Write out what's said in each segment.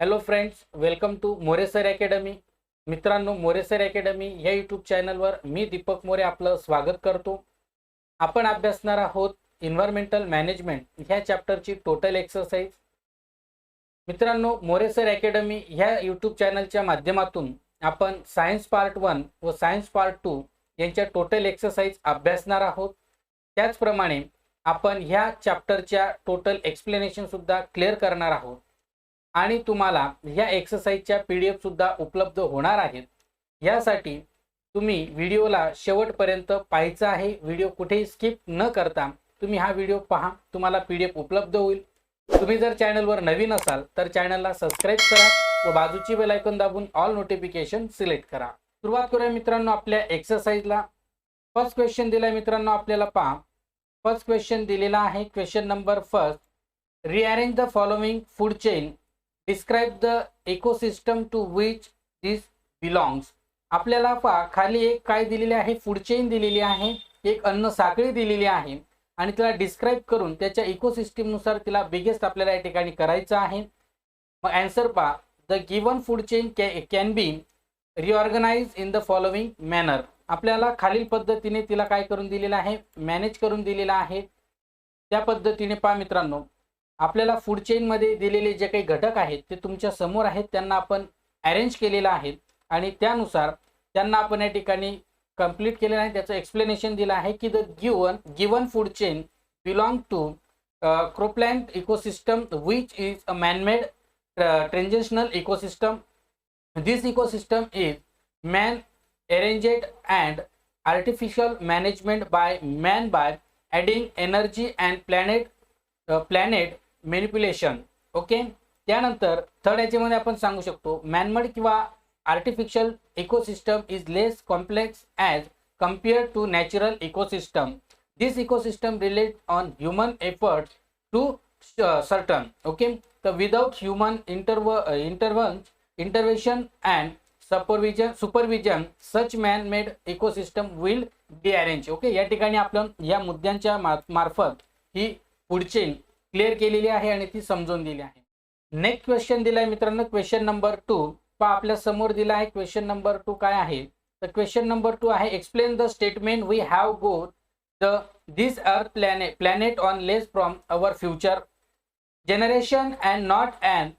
Hello friends, welcome to More sir academy. मित्रांनो, More sir academy या YouTube चॅनलवर मी दीपक मोरे आपलं स्वागत करतो. आपण अभ्यासणार आहोत एन्व्हायरमेंटल मॅनेजमेंट ह्या चॅप्टरची टोटल एक्सरसाइज. मित्रांनो, मोरे सर अकॅडमी ह्या यूट्यूब चॅनलच्या माध्यमातून आपण सायन्स पार्ट 1 व सायन्स पार्ट 2 यांच्या टोटल एक्सरसाइज अभ्यासणार आहोत. त्याचप्रमाणे आपण ह्या चॅप्टरच्या टोटल एक्सप्लेनेशन सुद्धा क्लिअर करणार आहोत आणि तुम्हाला ह्या एक्सरसाइजच्या PDF सुद्धा उपलब्ध होणार आहेत. यासाठी तुम्ही व्हिडिओला शेवटपर्यंत पाहायचा आहे. व्हिडिओ कुठेही स्किप न करता तुम्ही हा व्हिडिओ पहा, तुम्हाला PDF उपलब्ध होईल. तुम्ही जर चॅनलवर नवीन असाल तर चॅनलला सबस्क्राइब करा व बाजूची बेल आयकॉन दाबून ऑल नोटिफिकेशन सिलेक्ट करा. सुरुवात करूया मित्रांनो आपल्या एक्सरसाइजला. फर्स्ट क्वेश्चन दिलाय मित्रांनो आपल्याला. पहा, फर्स्ट क्वेश्चन दिलेला आहे. Question number first, rearrange the following food chain, describe the ecosystem to which this belongs. आपल्याला पहा, खाली एक काय दिलेले आहे, फूड चेन दिलेली आहे, एक अन्न साखळी दिलेली आहे आणि तिला डिस्क्राइब करून त्याच्या इकोसिस्टम नुसार तिला बिगेस्ट आपल्याला या ठिकाणी करायचं आहे. मग आन्सर पहा, the given food chain can be reorganize in the following manner. आपल्याला खालील पद्धतीने तिला काय करून दिलेलं आहे, मॅनेज करून दिलेलं आहे. त्या पद्धतीने पहा मित्रांनो, आपल्याला फूड चेन मध्ये दिलेले जे काही घटक आहेत ते तुमच्या समोर आहेत, त्यांना आपण अरेंज केलेलं आहे आणि त्यानुसार त्यांना आपण या ठिकाणी कंप्लीट केलेलं आहे. त्याचं एक्सप्लेनेशन दिलं आहे की the given food chain belong to cropland ecosystem which is a manmade transitional ecosystem. This ecosystem is man arranged and artificial management by man by adding energy and planet manipulation. Okay, त्यानंतर third याच्यामध्ये आपण सांगू शकतो manmade किंवा artificial ecosystem is less complex as compared to natural ecosystem. This ecosystem relate on human efforts to certain. Okay, तर without human intervention and supervision such man made ecosystem will be arranged. Okay, या ठिकाणी आपण या मुद्द्यांच्या मार्फत ही food chain clear केलेली आहे आणि ती समजून दिली आहे. नेक्स्ट क्वेश्चन दिलाय मित्रांनो, क्वेश्चन नंबर 2. पहा, आपल्या समोर दिला आहे क्वेश्चन नंबर 2 काय आहे. तर क्वेश्चन नंबर 2 आहे, explain the statement we have go the this earth planet on less from our future generation and not and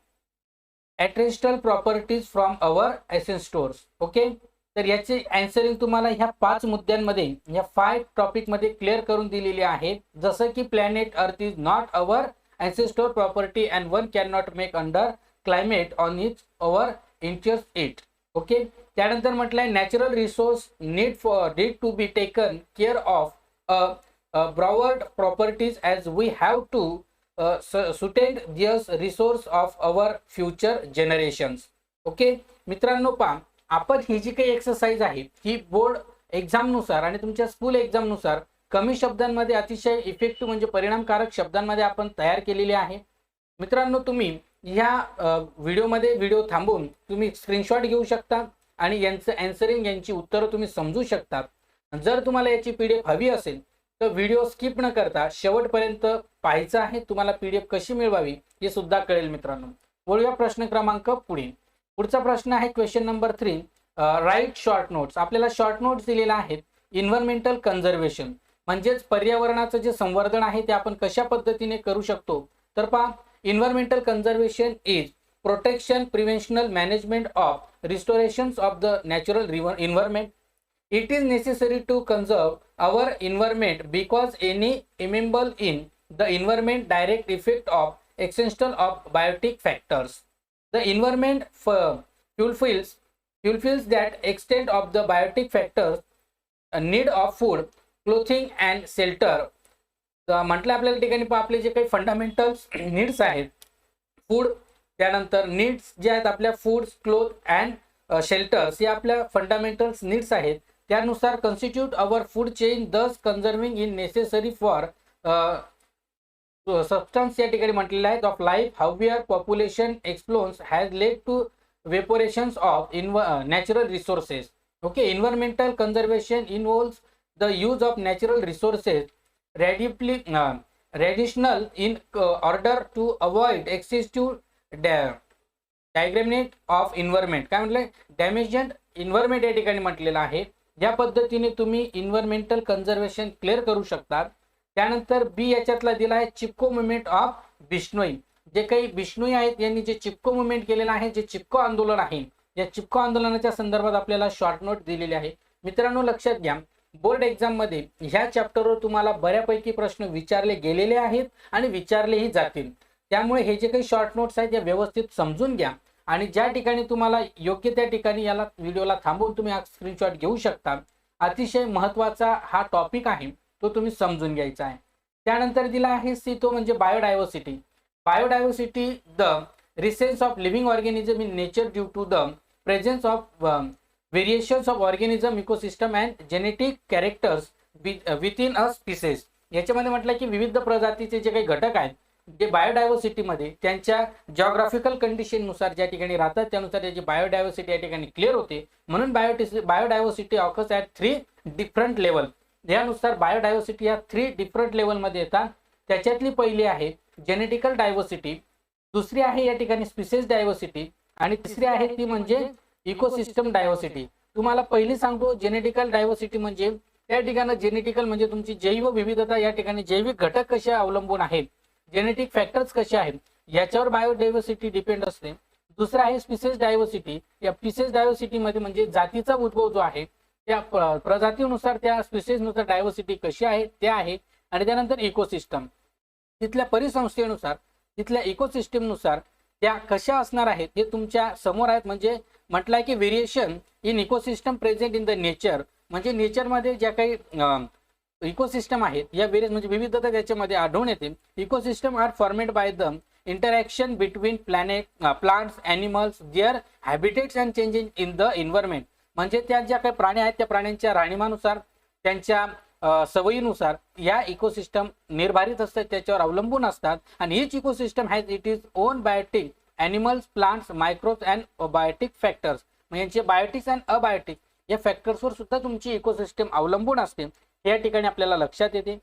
ॲट्रिस्टल properties from our essence stores. Okay, तर याची आन्सरिंग तुम्हाला ह्या 5 मुद्द्यांमध्ये, ह्या 5 टॉपिकमध्ये क्लिअर करून दिलेली आहे. जसं की planet earth is not our ancestor property and one cannot make under climate on its our interest it. Okay, त्यानंतर म्हटलंय natural resource need to be taken care of broad properties as we have to suited theirs resource of our future generations. Okay मित्रांनो, पहा, आपण ही जी काही exercise आहे ही board एक्झामनुसार आणि तुमच्या school एक्झामनुसार कमी शब्दांमध्ये अतिशय इफेक्टिव्ह म्हणजे परिणामकारक शब्दांमध्ये आपण तयार केलेली आहे. मित्रांनो, तुम्ही ह्या व्हिडिओ थांबवून तुम्ही स्क्रीनशॉट घेऊ शकता आणि यांचं आन्सरिंग, यांची उत्तरं तुम्ही समजू शकता. जर तुम्हाला याची PDF हवी असेल तर व्हिडिओ स्किप न करता शेवटपर्यंत पाहायचं आहे. तुम्हाला PDF कशी मिळवावी हे सुद्धा कळेल. मित्रांनो, वळूया प्रश्न क्रमांक पुढे. पुढचा प्रश्न आहे question number 3, write short notes. आपल्याला शॉर्ट नोट्स दिलेला आहेत. इन्व्हायरमेंटल कन्झर्वेशन म्हणजेच पर्यावरणाचं जे संवर्धन आहे ते आपण कशा पद्धतीने करू शकतो. तर पहा, environmental conservation is protection, preventional management of restorations of the natural environment. It is necessary to conserve our environment because any amenable in the environment direct effect of extension of biotic factors. The environment fulfills that extent of the biotic factors need of food, clothing and shelter. म्हटलं आपल्याला ठिकाणी आपले जे काही fundamentals needs आहेत, food, त्यानंतर needs जे आहेत आपल्या फूड, क्लोथ अँड शेल्टर्स, हे आपल्या फंडामेंटल्स नीड्स आहेत. त्यानुसार constitute our food chain thus conserving in necessary for substance या ठिकाणी म्हटलेलं आहे of life. However population explosions has led to evaporations of natural resources. Okay, environmental conservation involves the use of natural resources rational in order to avoid excessive डायग्रॅमिनेट of environment काय म्हटलंय, डॅमेजेंट environment या ठिकाणी म्हटलेलं आहे. या पद्धतीने तुम्ही इन्व्हायरमेंटल कन्झर्वेशन क्लिअर करू शकता. त्यानंतर बी याच्यातला दिला आहे चिपको मुवमेंट ऑफ बिश्नोई. जे काही बिश्नोई आहेत यांनी जे चिपको मुवमेंट केलेलं आहे, जे चिपको आंदोलन आहे, या चिपको आंदोलनाच्या संदर्भात आपल्याला शॉर्ट नोट दिलेली आहे. मित्रांनो लक्षात घ्या, बोर्ड एक्झाम मध्ये ह्या चॅप्टरवर तुम्हाला बऱ्यापैकी प्रश्न विचारले गेलेले आहेत आणि विचारलेही जातील. त्यामुळे हे जे काही शॉर्ट नोट्स आहेत या व्यवस्थित समजून घ्या आणि ज्या ठिकाणी तुम्हाला योग्य त्या ठिकाणी याला व्हिडिओला थांबवून तुम्ही हा स्क्रीनशॉट घेऊ शकता. अतिशय महत्त्वाचा हा टॉपिक आहे, तो तुम्ही समजून घ्यायचा आहे. त्यानंतर दिला आहे सी, तो म्हणजे biodiversity. Biodiversity the richness of living organism in nature due to the presence of variations of organism ecosystem and genetic characters within a species. याच्यामध्ये म्हटलं की विविध प्रजातीचे जे काही घटक आहेत जे बायोडायव्हर्सिटीमध्ये त्यांच्या जॉग्राफिकल कंडिशननुसार ज्या ठिकाणी राहतात त्यानुसार त्याची बायोडायव्हर्सिटी या ठिकाणी क्लिअर होते. म्हणून biodiversity occurs at 3 different level. यानुसार बायोडायव्हर्सिटी या 3 डिफरंट लेवलमध्ये येतात. त्याच्यातली पहिली आहे जेनेटिकल डायव्हर्सिटी, दुसरी आहे या ठिकाणी स्पीसीज डायव्हर्सिटी आणि तिसरी आहे ती म्हणजे इकोसिस्टम डायव्हर्सिटी. तुम्हाला पहिली सांगतो जेनेटिकल डायव्हर्सिटी म्हणजे त्या ठिकाणी जेनेटिकल म्हणजे तुमची जैव विविधता, या ठिकाणी जैविक घटक कसे अवलंबून आहेत, जेनेटिक फॅक्टर्स कसे आहेत याच्यावर बायोडायव्हर्सिटी डिपेंड असते. दुसरं आहे स्पीसीज डायव्हर्सिटी. या स्पीसीज डायव्हर्सिटी मध्ये म्हणजे जातीचा उद्भव जो आहे त्या प्रजातीनुसार त्या स्पीसीजनुसार डायव्हर्सिटी कशी आहे ते आहे. आणि त्यानंतर इकोसिस्टम, तिथल्या परिसंस्थेनुसार तिथल्या इकोसिस्टमनुसार त्या कशा असणार आहेत हे तुमच्या समोर आहेत. म्हणजे म्हटलंय की variation in ecosystem present in the nature, म्हणजे नेचरमध्ये ज्या काही इकोसिस्टम आहेत या वेरियस म्हणजे विविधता त्याच्यामध्ये आढळून येते. Ecosystem are formed by the interaction between plants, animals, their habitats and changes in the environment. म्हणजे त्या ज्या काही प्राणी आहेत त्या प्राण्यांच्या राहणीमानुसार, त्यांच्या सवयीनुसार या इकोसिस्टम निर्धारित असतात, त्याच्यावर अवलंबून असतात. आणि each ecosystem has it is own biotic animals, plants, microbes and biotic factors. म्हणजे बायोटिक्स अँड अबायोटिक या फॅक्टर्सवर सुद्धा तुमची इकोसिस्टम अवलंबून असते, या ठिकाणी आपल्याला लक्षात येते.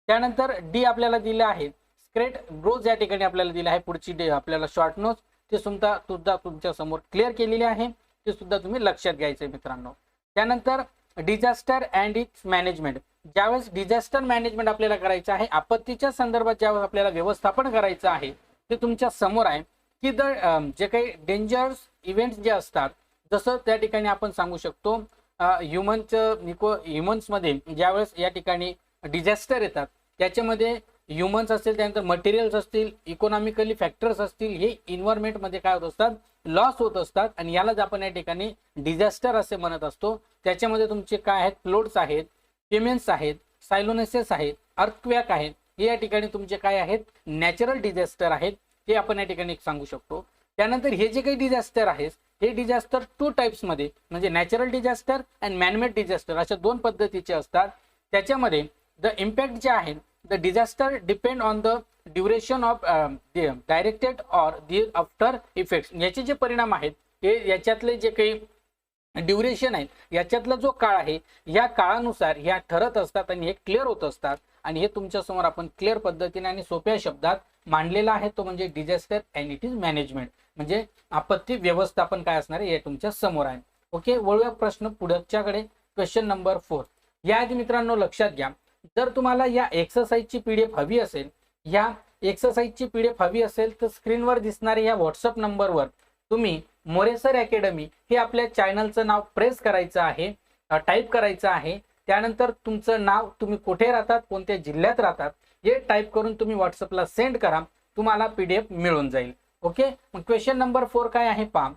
त्यानंतर डी आपल्याला दिलं आहे स्क्रेट ग्रोथ, या ठिकाणी आपल्याला दिलं आहे. पुढची डे आपल्याला शॉर्ट नोट्स ते सुद्धा तुमच्या समोर क्लिअर केलेले आहे, ते सुद्धा तुम्ही लक्षात घ्यायचे मित्रांनो. त्यानंतर डिझास्टर अँड इट्स मॅनेजमेंट. ज्यावेळेस डिझास्टर मॅनेजमेंट आपल्याला करायचं आहे, आपत्तीच्या संदर्भात ज्यावेळेस आपल्याला व्यवस्थापन करायचं आहे ते तुमच्या समोर आहे. की जे काही डेंजरस इव्हेंट्स जे असतात, जसं त्या ठिकाणी आपण सांगू शकतो ह्युमन्समध्ये ज्यावेळेस या ठिकाणी डिझास्टर येतात त्याच्यामध्ये ह्युमन्स असतील, त्यानंतर मटेरियल्स असतील, इकॉनॉमिकली फॅक्टर्स असतील, हे इन्व्हायरमेंटमध्ये काय होत असतात, लॉस होत असतात. आणि यालाच आपण या ठिकाणी डिझास्टर असे म्हणत असतो. त्याच्यामध्ये तुमचे काय आहेत, फ्लोड्स आहेत, पेमेंट्स आहेत, सायलोनेसेस आहेत, अर्थक्वेक आहेत, हे या ठिकाणी तुमचे काय आहेत, नॅचरल डिझास्टर आहेत, ते आपण या ठिकाणी सांगू शकतो. त्यानंतर हे जे काही डिझास्टर आहेत हे डिझास्टर 2 टाइप्समध्ये म्हणजे natural disaster and man-made disaster अशा 2 पद्धतीचे असतात. त्याच्यामध्ये द इम्पॅक्ट जे आहे, the disaster depend on the duration of directed or the after effects. याचे जे परिणाम आहेत हे याच्यातले जे काही ड्युरेशन आहे याच्यातला जो काळ आहे या काळानुसार ह्या ठरत असतात आणि हे क्लिअर होत असतात. आणि हे तुमच्या समोर आपण क्लिअर पद्धतीने आणि सोप्या शब्दात मांडलेला आहे, तो म्हणजे disaster and it is management, म्हणजे आपत्ती व्यवस्थापन काय असणार आहे हे तुमच्या समोर आहे. ओके, वळूया प्रश्न पुढच्याकडे. Question number 4. याआधी मित्रांनो लक्षात घ्या, जर तुम्हाला या एक्सरसाइजची पीडीएफ हवी असेल, या एक्सरसाइजची पीडीएफ हवी असेल तर स्क्रीनवर दिसणाऱ्या या व्हॉट्सअप नंबरवर तुम्ही मोरेसर अकॅडमी हे आपल्या चॅनलचं नाव प्रेस करायचं आहे, टाईप करायचं आहे. त्यानंतर तुमचं नाव, तुम्ही कुठे राहतात, कोणत्या जिल्ह्यात राहतात हे टाईप करून तुम्ही व्हॉट्सअपला सेंड करा, तुम्हाला पीडीएफ मिळून जाईल. ओके, मग क्वेश्चन नंबर 4 काय आहे पहा.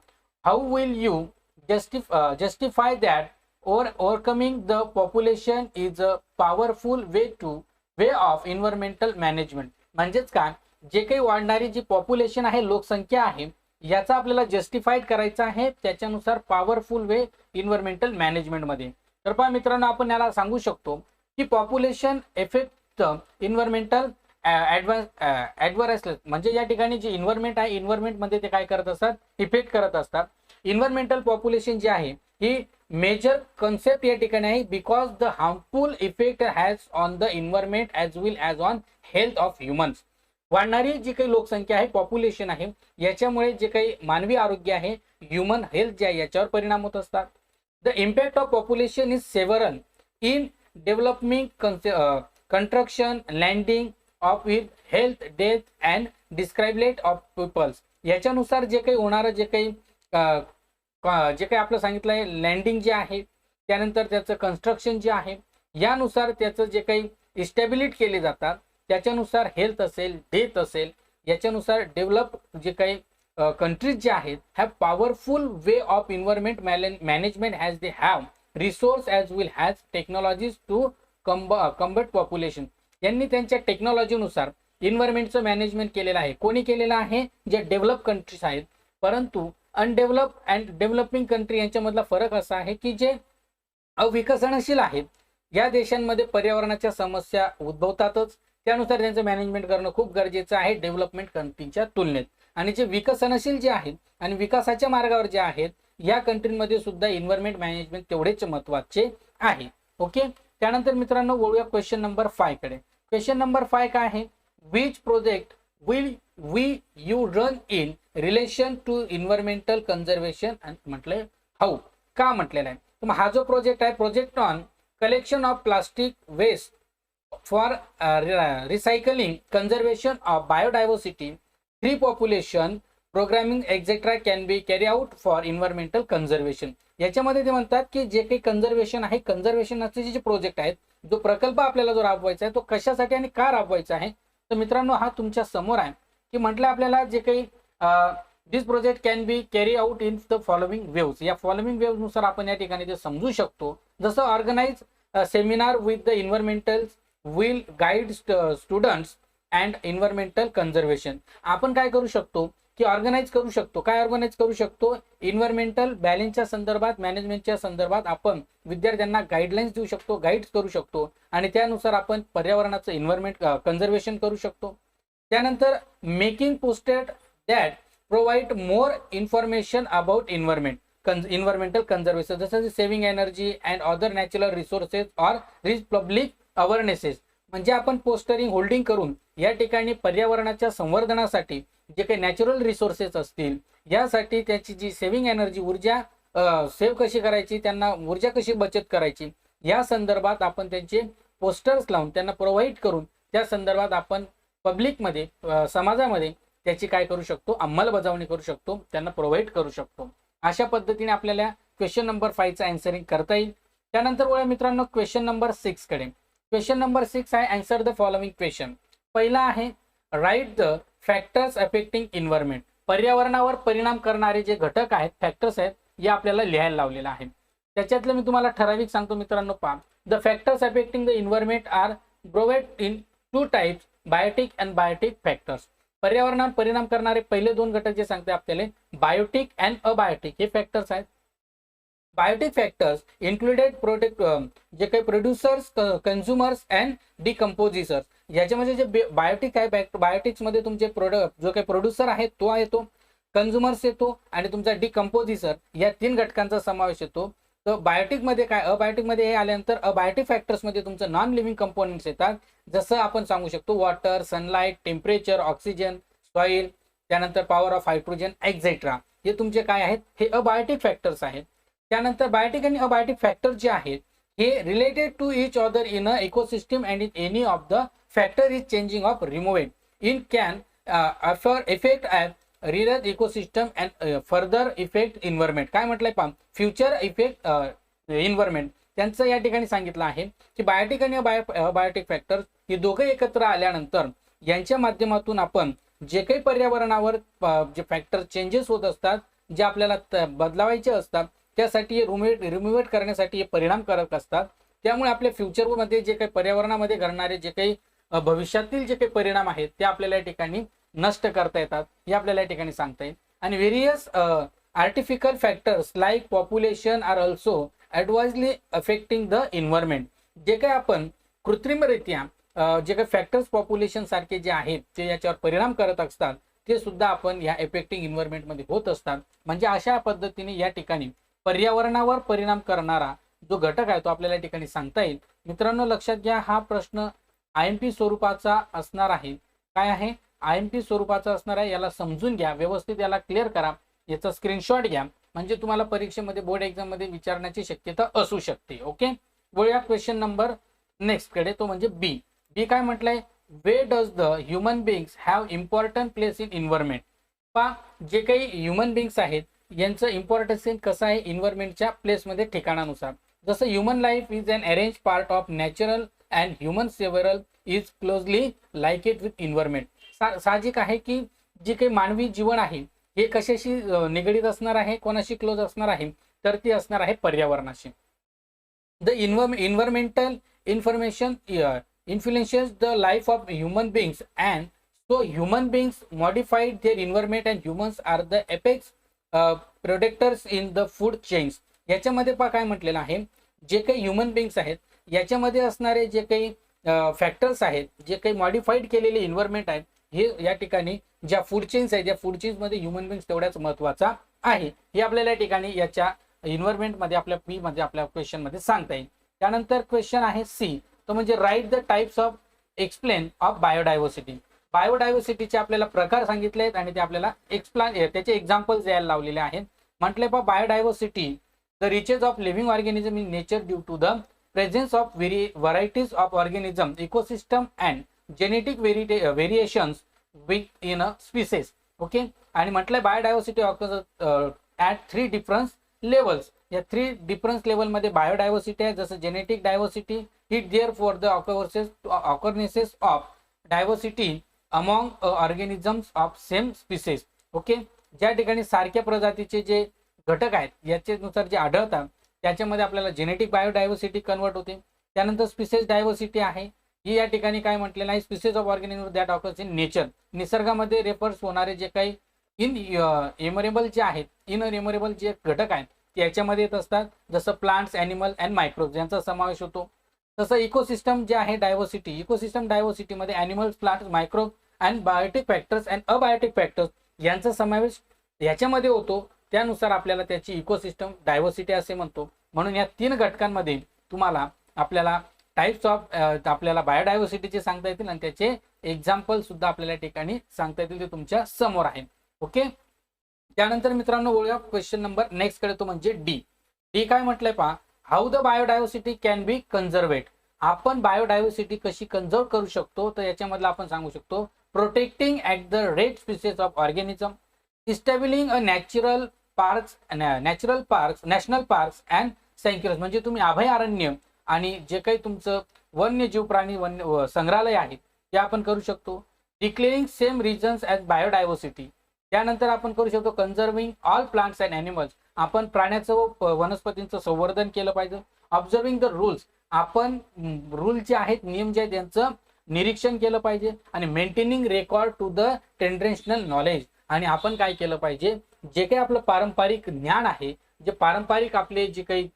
How will you justify that overcoming the population is a powerful way of environmental management. म्हणजेच काय, जे काही वाढणारी जी पॉप्युलेशन आहे, लोकसंख्या आहे, याचा आपल्याला जस्टिफाईड करायचा आहे त्याच्यानुसार पॉवरफुल वे एन्व्हायरमेंटल मॅनेजमेंटमध्ये. तर पहा मित्रांनो, आपण याला सांगू शकतो की पॉप्युलेशन इफेक्ट एन्व्हायरमेंटल ॲडव्हर्स, म्हणजे या ठिकाणी जे एन्व्हायरमेंट आहे एन्व्हायरमेंटमध्ये ते काय करत असतात, इफेक्ट करत असतात. एन्व्हायरमेंटल पॉप्युलेशन जे आहे ही मेजर कन्सेप्ट या ठिकाणी आहे, because the harmful effect has on the environment as well as on health of humans. वाढणारी जी काही लोकसंख्या आहे, पॉप्युलेशन आहे, याच्यामुळे जे काही मानवी आरोग्य आहे, ह्युमन हेल्थ जे आहे, याच्यावर परिणाम होत असतात. The impact of population is several in developing construction, landing of with health, death and डिस्क्राइबलेट ऑफ पीपल्स. याच्यानुसार जे काही होणारं जे काही जे काही आपलं सांगितलं आहे, लँडिंग जे आहे, त्यानंतर त्याचं कन्स्ट्रक्शन जे आहे, यानुसार त्याचं जे काही इस्टॅबिलिट केले जातात, त्याच्यानुसार हेल्थ असेल, डेथ असेल, याच्यानुसार डेव्हलप जे काही कंट्रीज जे आहेत, have powerful way of environment management as they have resource as well has technologies to combat population. यांनी त्यांच्या टेक्नॉलॉजीनुसार इन्व्हायरमेंटचं मॅनेजमेंट केलेलं आहे. कोणी केलेलं आहे? जे डेव्हलप कंट्रीज आहेत. परंतु अनडेव्हलप अँड डेव्हलपिंग कंट्री यांच्यामधला फरक असा आहे की जे अविकसनशील आहेत, या देशांमध्ये पर्यावरणाच्या समस्या उद्भवतातच, त्यानुसार त्यांचं मॅनेजमेंट करणं खूप गरजेचं आहे डेव्हलपमेंट कंट्रीच्या तुलनेत. आणि जे विकसनशील जे आहेत आणि विकासाच्या मार्गावर जे आहेत, या कंट्रीमध्ये सुद्धा इन्व्हायरमेंट मॅनेजमेंट तेवढेच महत्त्वाचे आहे. ओके. त्यानंतर मित्रांनो वळूया क्वेश्चन नंबर 5 कडे. क्वेश्चन नंबर 5 काय आहे? Which project will you run in relation to environmental conservation. म्हटलंय हाऊ, का म्हटलेलं आहे? तर मग हा जो प्रोजेक्ट आहे, project on collection of plastic waste for recycling, conservation of biodiversity, free population programming etcetera can be carry out for environmental conservation. याच्यामध्ये ते म्हणतात की जे काही कन्झर्वेशन आहे, कन्झर्वेशनचे जे प्रोजेक्ट आहेत, जो प्रकल्प आपल्याला जो राबवायचा आहे, तो कशासाठी आणि का राबवायचा आहे? तर मित्रांनो हा तुमच्या समोर आहे की म्हटलं आपल्याला जे काही this project can be carry out in the following waves. या फॉलोइंग वेव्स नुसार आपण या ठिकाणी ते समजू शकतो. जसं organize seminar with the environmental will guide students and environmental conservation. आपण काय करू शकतो की ऑर्गनाइज करू शकतो. काय ऑर्गनाइज करू शकतो? इन्व्हायरमेंटल बॅलन्सच्या संदर्भात, मॅनेजमेंटच्या संदर्भात आपण विद्यार्थ्यांना गाईडलाईन्स देऊ शकतो, गाईड्स करू शकतो आणि त्यानुसार आपण पर्यावरणाचं इन्व्हायरमेंट कन्झर्वेशन करू शकतो. त्यानंतर making posted that provide more information about environmental conservation, जसं saving energy and other natural resources or reach public awarenesses. म्हणजे आपण पोस्टरिंग होल्डिंग करून या ठिकाणी पर्यावरणाच्या संवर्धनासाठी जे काही नॅचरल रिसोर्सेस असतील, यासाठी त्याची जी सेव्हिंग एनर्जी, ऊर्जा सेव्ह कशी करायची, त्यांना ऊर्जा कशी बचत करायची, या संदर्भात आपण त्यांचे पोस्टर्स लावून त्यांना प्रोव्हाइड करून त्या संदर्भात आपण पब्लिकमध्ये, समाजामध्ये त्याची काय करू शकतो? अंमलबजावणी करू शकतो, त्यांना प्रोव्हाइड करू शकतो. अशा पद्धतीने आपल्याला क्वेश्चन नंबर 5चं आन्सरिंग करता येईल. त्यानंतर वळूया मित्रांनो क्वेश्चन नंबर 6 कडे. क्वेश्चन नंबर 6 आहे आन्सर द फॉलोइंग क्वेश्चन. पहिला आहे write the factors affecting environment. पर्यावरणावर परिणाम करणारे जे घटक आहेत, फॅक्टर्स आहेत, हे आपल्याला लिहायला लावलेलं आहे. त्याच्यातलं मी तुम्हाला ठराविक सांगतो मित्रांनो. पहा, the factors affecting the environment are provided in 2 types, biotic and biotic factors. पर्यावरणावर परिणाम करणारे पहिले 2 घटक जे सांगते आपल्याला, बायोटिक अँड अबायोटिक हे फॅक्टर्स आहेत. बायोटिक फॅक्टर्स इन्क्लुडेड प्रोडक्ट जे काही प्रोड्युसर्स, कन्झ्युमर्स अँड डिकम्पोजिसर्स. याच्यामध्ये जे बायोटिक आहे, बायोटिक्समध्ये तुमचे प्रोडक्ट जो काही प्रोड्युसर आहे तो येतो, कन्झ्युमर्स येतो आणि तुमचा डिकम्पोजिसर, या 3 घटकांचा समावेश येतो. तर बायोटिकमध्ये काय, अबायोटिकमध्ये हे आल्यानंतर अबायोटिक फॅक्टर्समध्ये तुमचं नॉन लिव्हिंग कंपोनेंट्स येतात. जसं आपण सांगू शकतो water, sunlight, temperature, oxygen, soil, त्यानंतर पॉवर ऑफ हायड्रोजन एक्सेट्रा. हे तुमचे काय आहेत? हे अबायोटिक फॅक्टर्स आहेत. त्यानंतर बायोटिक आणि अबायोटिक फॅक्टर जे आहेत हे related to each other in a ecosystem and in any of the factor is changing of removed in can effect at real ecosystem and further effect environment. काय म्हटलंय पहा, future effect environment. त्यांचं या ठिकाणी सांगितलं आहे की बायोटिक आणि बायोटिक फॅक्टर्स हे दोघे एकत्र आल्यानंतर यांच्या माध्यमातून आपण जे काही पर्यावरणावर जे फॅक्टर चेंजेस होत असतात, जे आपल्याला बदलावायचे असतात, त्यासाठी रिमूव्हेट करण्यासाठी हे परिणाम करत असतात. त्यामुळे आपल्या फ्युचरमध्ये जे काही पर्यावरणामध्ये घडणारे जे काही भविष्यातील जे काही परिणाम आहेत ते आपल्याला या ठिकाणी नष्ट करता येतात, हे आपल्याला या ठिकाणी सांगता येईल. आणि various artificial factors like population are also adversely affecting the environment. जे काही आपण कृत्रिमरित्या जे काही फॅक्टर्स पॉप्युलेशन सारखे जे आहेत ते याच्यावर परिणाम करत असतात, ते सुद्धा आपण या इफेक्टिंग इन्व्हायरमेंटमध्ये होत असतात. म्हणजे अशा पद्धतीने या ठिकाणी पर्यावरणावर परिणाम करणारा जो घटक आहे तो आपल्याला या ठिकाणी सांगता येईल. मित्रांनो लक्षात घ्या, हा प्रश्न IMP स्वरूपाचा असणार आहे. काय आहे? IMP स्वरूपाचा असणार आहे, याला समजून घ्या, व्यवस्थित याला क्लिअर करा, याचा स्क्रीनशॉट घ्या, म्हणजे तुम्हाला परीक्षेमध्ये बोर्ड एक्झाम मध्ये विचारण्याची शक्यता असू शकते. ओके, बोलूया क्वेश्चन नंबर नेक्स्ट कडे, तो म्हणजे बी. बी काय म्हटलंय, way does the human beings have important place in environment. पहा, जे काही ह्युमन बिंग्स आहेत यांचं इम्पॉर्टन्स कसं आहे इन्व्हायरमेंटच्या प्लेसमध्ये, ठिकाणानुसार. जसं human life is an arrange part of natural and human several is closely linked with environment. साहजिक आहे की जे काही मानवी जीवन आहे हे कशाशी निगडीत असणार आहे, कोणाशी क्लोज असणार आहे, तर ती असणार आहे पर्यावरणाशी. The environmental information influences the life of human beings, and so human beings modified their environment and humans are the apex predators in the food chains. याच्यामध्ये पहा काय म्हटलेलं आहे, जे काही ह्युमन बिंग्स आहेत याच्यामध्ये असणारे जे काही फॅक्टर्स आहेत, जे काही मॉडिफाईड केलेले इन्व्हायरमेंट आहेत, हे या ठिकाणी ज्या फूड चेन्स आहेत, या फूड चेन्स मध्ये ह्युमन बिंग्स तेवढ्याच महत्वाचा आहे, हे आपल्याला या ठिकाणी याच्या इन्व्हायरमेंट मध्ये आपल्या पी मध्ये आपल्या क्वेश्चन मध्ये सांगता येईल. त्यानंतर क्वेश्चन आहे सी, तो म्हणजे write the types of explain of biodiversity. बायोडायव्हर्सिटीचे आपल्याला प्रकार सांगितले आहेत आणि ते आपल्याला एक्सप्लेन त्याचे एक्झाम्पल्स द्यायला लावलेले आहेत. म्हटले पहा, biodiversity the riches of living organism in nature due to the presence of varieties of organism ecosystem and genetic variations with in a species. Okay, आणि म्हटलंय biodiversity occurs at 3 difference levels. या 3 difference लेवलमध्ये biodiversity आहे. जसं genetic diversity it there for the occurrences of diversity among organisms of same species. Okay, ज्या ठिकाणी सारख्या प्रजातीचे जे घटक आहेत याच्यानुसार जे आढळतात त्याच्यामध्ये आपल्याला जेनेटिक बायोडायव्हर्सिटी कन्वर्ट होते. त्यानंतर स्पीसीज डायव्हर्सिटी आहे, ही या ठिकाणी काय म्हटलेलं आहे, species of organism that occurs in nature. निसर्गामध्ये रेफर्स होणारे जे काही इनएमरेबल जे आहेत, इनएमरेबल जे घटक आहेत ते याच्यामध्ये येत असतात, जसं प्लांट्स, ॲनिमल अँड मायक्रोब्स यांचा समावेश होतो. तसं इकोसिस्टम जे आहे डायव्हर्सिटी, इकोसिस्टम डायव्हर्सिटीमध्ये animals, plants, microbe and biotic factors and abiotic factors यांचा समावेश याच्यामध्ये होतो. त्यानुसार आपल्याला त्याची इकोसिस्टम डायव्हर्सिटी असे म्हणतो. म्हणून या 3 घटकांमध्ये तुम्हाला आपल्याला टाइप्स ऑफ आपल्याला बायोडायव्हर्सिटीचे सांगता येतील आणि त्याचे एक्झाम्पल सुद्धा आपल्याला ठिकाणी सांगता येतील, ते तुमच्या समोर आहे. ओके, त्यानंतर मित्रांनो बोलूया क्वेश्चन नंबर नेक्स्ट कडे, तो म्हणजे डी. डी काय म्हटलंय पहा, how the biodiversity can be conserved. आपण बायोडायव्हर्सिटी कशी कन्झर्व करू शकतो, तर याच्यामधलं आपण सांगू शकतो, protecting at the rate species of organism, establishing a natural parks, national parks and sanctuaries. म्हणजे तुम्ही अभयारण्य आणि जे काही तुमचं वन्यजीव प्राणी संग्रहालय आहे ते आपण करू शकतो. Declaring same regions as biodiversity. त्यानंतर आपण करू शकतो conserving all plants and animals. आपण प्राण्याचं व वनस्पतींचं संवर्धन केलं पाहिजे. Observing the rules. आपण रूल जे आहेत, नियम जे आहेत त्यांचं निरीक्षण केलं पाहिजे. आणि maintaining record to the traditional knowledge. आणि आपण काय केलं पाहिजे, जे काही आपलं पारंपरिक ज्ञान आहे, जे पारंपरिक आपले जे काही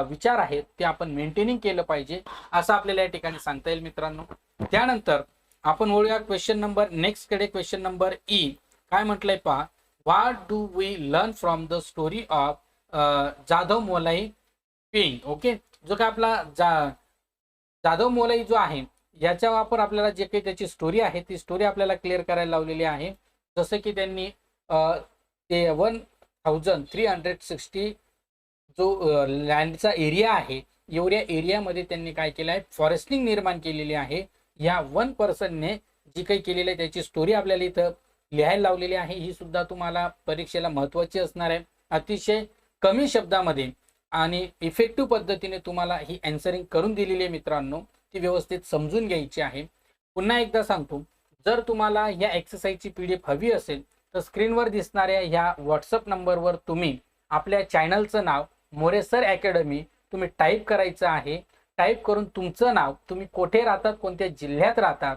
विचार आहेत ते आपण मेंटेनिंग केलं पाहिजे, असं आपल्याला या ठिकाणी सांगता येईल मित्रांनो. त्यानंतर आपण वळूया क्वेश्चन नंबर नेक्स्ट कडे, क्वेश्चन नंबर ई. काय म्हटलंय पहा, what do we learn from the story of Jadav Molai Payeng. Okay, जो काय आपला जाधव मोलाई जो आहे याचा वापर आपल्याला जे काही त्याची स्टोरी आहे ती स्टोरी आपल्याला क्लिअर करायला लावलेली आहे. जसं की त्यांनी ते 1360 जो लँडचा एरिया आहे, एवढ्या एरियामध्ये त्यांनी काय केलं आहे, फॉरेस्टिंग निर्माण केलेली आहे. या 1 पर्सनने जी काही केलेली आहे त्याची स्टोरी आपल्याला इथं लिहायला लावलेली आहे. ही सुद्धा तुम्हाला परीक्षेला महत्त्वाची असणार आहे. अतिशय कमी शब्दामध्ये आणि इफेक्टिव्ह पद्धतीने तुम्हाला ही अँसरिंग करून दिलेली आहे मित्रांनो, ती व्यवस्थित समजून घ्यायची आहे. पुन्हा एकदा सांगतो, जर तुम्हाला या एक्सरसाइजची PDF हवी असेल तर स्क्रीनवर दिसणाऱ्या ह्या व्हॉट्सअप नंबरवर तुम्ही आपल्या चॅनलचं नाव मोरे सर अकॅडमी तुम्ही टाईप करायचं आहे. टाईप करून तुमचं नाव, तुम्ही कुठे राहतात, कोणत्या जिल्ह्यात राहतात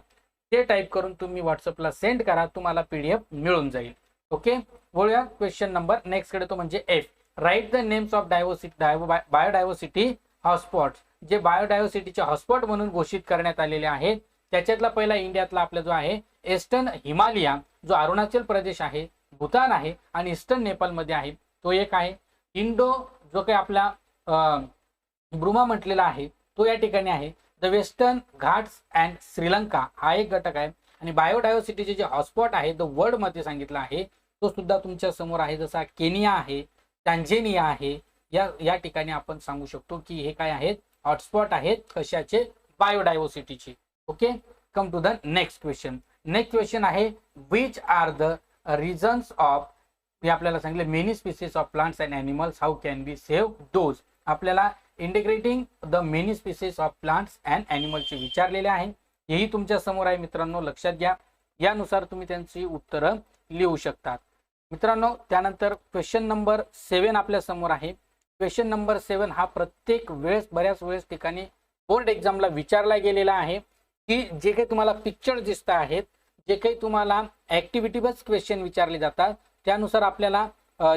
ते टाईप करून तुम्ही व्हॉट्सअपला सेंड करा, तुम्हाला PDF मिळून जाईल. ओके, बोलूया क्वेश्चन नंबर नेक्स्ट कडे, तो म्हणजे F. Write the names of biodiversity hotspots. जे बायोडायव्हर्सिटीचे हॉटस्पॉट म्हणून घोषित करण्यात आलेले आहेत त्याच्यातला पहिला इंडियातला आपला जो आहे ईस्टर्न हिमालया, जो अरुणाचल प्रदेश आहे, भूतान आहे आणि ईस्टर्न नेपाळमध्ये आहे, तो एक आहे. इंडो जो काही आपला ब्रुमा म्हटलेला आहे तो या ठिकाणी आहे. The western Ghats and Sri Lanka हा एक घटक आहे. आणि बायोडायव्हर्सिटीचे जे हॉटस्पॉट आहे द वर्ल्ड मध्ये सांगितलं आहे तो सुद्धा तुमच्या समोर आहे, जसा केनिया आहे, टांझेनिया आहे, या ठिकाणी आपण सांगू शकतो की हे काय आहेत, हॉटस्पॉट आहेत कशाचे, बायोडायव्हर्सिटीचे. Okay, come to the next question. Next question आहे which are the reasons of, हे आपल्याला सांगितलं many species of plants and animals, how can be save those. आपल्याला integrating the many species of plants and ॲनिमल्सचे विचारलेले आहे. हेही तुमच्या समोर आहे मित्रांनो, लक्षात घ्या. यानुसार तुम्ही त्यांची उत्तरं लिहू शकतात मित्रांनो. त्यानंतर क्वेश्चन नंबर 7 आपल्या समोर आहे. क्वेश्चन नंबर 7 हा प्रत्येक वेळेस बऱ्याच वेळेस ठिकाणी बोर्ड एक्झामला विचारला गेलेला आहे की जे काही तुम्हाला पिक्चर दिसत आहेत, जे काही तुम्हाला ऍक्टिव्हिटी बेस्ड क्वेश्चन विचारले जातात, त्यानुसार आपल्याला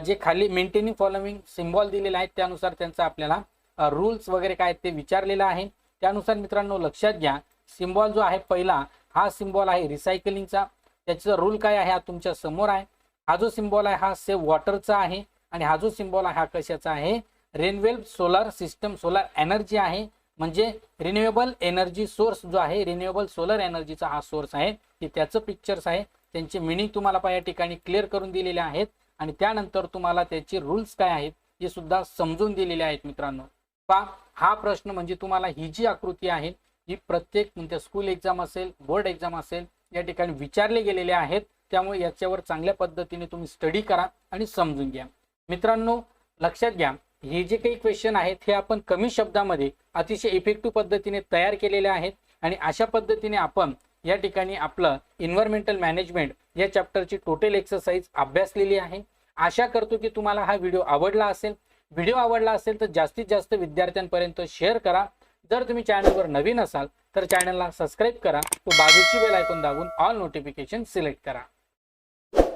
जे खाली मेंटेनिंग फॉलोइंग सिम्बॉल दिलेले आहेत त्यानुसार त्यांचा आपल्याला रूल्स वगैरे काय ते विचारलेलं आहे. त्यानुसार मित्रांनो लक्षात घ्या, सिम्बॉल जो आहे पहिला हा सिम्बॉल आहे रिसायकलिंगचा. त्याचा रूल काय आहे हा तुमच्या समोर आहे. हा जो सिम्बॉल आहे हा सेव्ह वॉटरचा आहे आणि हा जो सिम्बॉल आहे हा कशाचा आहे, रेनवेल सोलर सिस्टम, सोलर एनर्जी आहे. म्हणजे रिन्युएबल एनर्जी सोर्स जो आहे, रिन्युएबल सोलर एनर्जीचा हा सोर्स आहे, की त्याचं पिक्चर्स आहे. त्यांचे मिनिंग तुम्हाला या ठिकाणी क्लिअर करून दिलेले आहेत आणि त्यानंतर तुम्हाला त्याचे रूल्स काय आहेत हे सुद्धा समजून दिलेले आहेत मित्रांनो. पहा, हा प्रश्न म्हणजे तुम्हाला ही जी आकृती आहे ही प्रत्येक म्हणजे स्कूल एक्झाम असेल, बोर्ड एक्झाम असेल, या ठिकाणी विचारले गेलेले आहेत. त्यामुळे याच्यावर चांगल्या पद्धतीने तुम्ही स्टडी करा आणि समजून घ्या मित्रांनो. लक्षात घ्या, हे जे काही क्वेश्चन आहेत हे आपण कमी शब्दामध्ये अतिशय इफेक्टिव्ह पद्धतीने तयार केलेले आहेत आणि अशा पद्धतीने आपण या ठिकाणी आपलं एन्व्हायरमेंटल मॅनेजमेंट या चॅप्टरची टोटल एक्सरसाइज अभ्यासलेली आहे. आशा करतो की तुम्हाला हा व्हिडिओ आवडला असेल. व्हिडिओ आवडला असेल तर जास्तीत जास्त विद्यार्थ्यांपर्यंत शेअर करा. जर तुम्ही चॅनलवर नवीन असाल तर चॅनलला सबस्क्राईब करा व बाजूची बेल आयकॉन दाबून ऑल नोटिफिकेशन सिलेक्ट करा.